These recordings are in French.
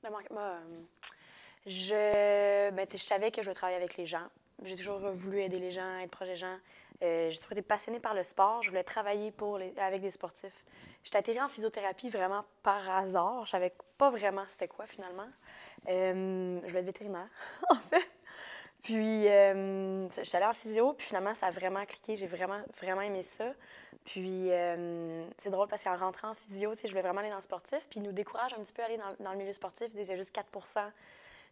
Le manquement, je savais que je veux travailler avec les gens. J'ai toujours voulu aider les gens, être proche des gens. J'ai toujours été passionnée par le sport. Je voulais travailler avec des sportifs. J'étais atterrie en physiothérapie vraiment par hasard. Je savais pas vraiment c'était quoi finalement. Je voulais être vétérinaire, en fait. Puis, j'étais allée en physio, puis finalement, ça a vraiment cliqué. J'ai vraiment, vraiment aimé ça. Puis, c'est drôle parce qu'en rentrant en physio, tu sais, je voulais vraiment aller dans le sportif, puis ils nous découragent un petit peu à aller dans le milieu sportif. Ils disent qu'il y a juste 4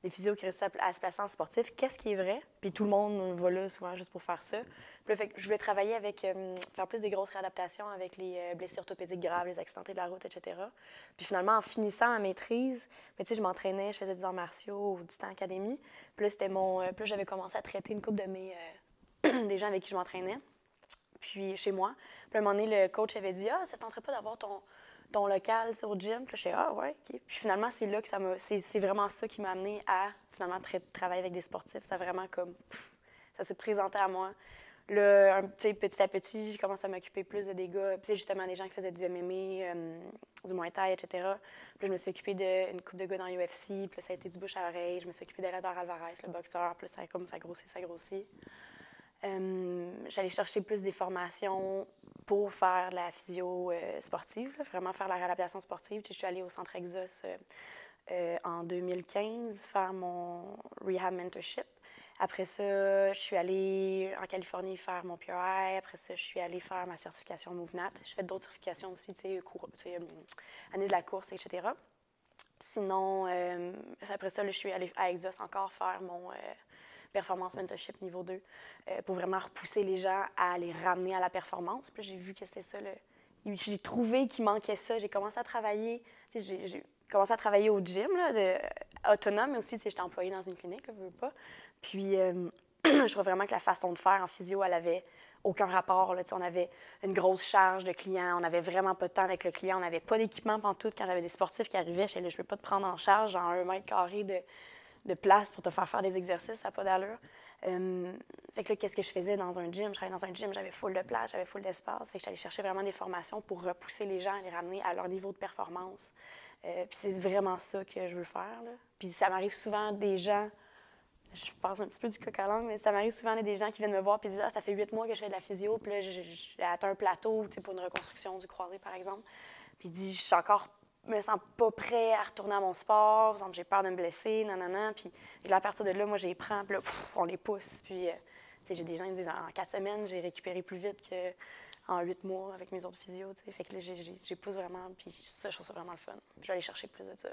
des physios qui réussissent à se placer en sportif. Qu'est-ce qui est vrai? Puis tout le monde va là souvent juste pour faire ça. Puis là, fait que je voulais travailler avec, faire plus des grosses réadaptations avec les blessures orthopédiques graves, les accidentés de la route, etc. Puis finalement, en finissant ma maîtrise, mais tu sais, je m'entraînais, je faisais des arts martiaux au Titan Academy. Puis là, c'était puis là, j'avais commencé à traiter une couple de des gens avec qui je m'entraînais, puis chez moi. Puis à un moment donné, le coach avait dit: Ah, ça ne tenterait pas d'avoir ton local au gym? Puis là, je suis Ah, ouais, OK. Puis finalement, c'est là que c'est vraiment ça qui m'a amené à finalement travailler avec des sportifs. Ça a vraiment comme. Ça s'est présenté à moi. Là, petit à petit, j'ai commencé à m'occuper plus de des gars. Puis, justement, des gens qui faisaient du MMA, du Muay Thai, etc. Puis, je me suis occupée d'une couple de gars dans l'UFC. Puis, ça a été du bouche à oreille. Je me suis occupée d'Elador Alvarez, le boxeur. Puis, ça grossit, ça grossit. J'allais chercher plus des formations pour faire de la physio sportive, là, vraiment faire la réadaptation sportive. Je suis allée au Centre Exos en 2015 faire mon rehab mentorship. Après ça, je suis allée en Californie faire mon PRI. Après ça, je suis allée faire ma certification MoveNat. J'ai fait d'autres certifications aussi, année de la course, etc. Sinon, après ça, là, je suis allée à Exos encore faire mon performance mentorship niveau 2 pour vraiment repousser les gens à les ramener à la performance. Puis j'ai vu que c'était ça. J'ai trouvé qu'il manquait ça. J'ai commencé à travailler. J'ai commencé à travailler au gym, là, autonome, mais aussi j'étais employée dans une clinique, là, je veux pas. Puis je trouve vraiment que la façon de faire en physio, elle avait aucun rapport. Là, on avait une grosse charge de clients, on n'avait vraiment pas de temps avec le client, on n'avait pas d'équipement pantoute. Quand j'avais des sportifs qui arrivaient, je ne veux pas te prendre en charge en 1 mètre carré de place pour te faire des exercices, ça n'a pas d'allure. Fait que là, qu'est-ce que je faisais dans un gym? Je travaillais dans un gym, j'avais full de place, j'avais full d'espace. Fait que j'allais chercher vraiment des formations pour repousser les gens, les ramener à leur niveau de performance. Puis c'est vraiment ça que je veux faire, là. Puis ça m'arrive souvent des gens, je passe un petit peu du coq à l'âne, mais ça m'arrive souvent des gens qui viennent me voir et disent: Ah, ça fait 8 mois que je fais de la physio, puis là, j'ai atteint un plateau pour une reconstruction du croisé, par exemple. Puis il dit: Je me sens pas prêt à retourner à mon sport, par exemple, j'ai peur de me blesser, nanana. Puis à partir de là, moi, je les prends, puis là, on les pousse. Puis, j'ai des gens qui me disent: En 4 semaines, j'ai récupéré plus vite qu'en 8 mois avec mes autres physios. Fait que là, j'ai pousse vraiment, puis ça, je trouve ça vraiment le fun. Puis je vais aller chercher plus de ça.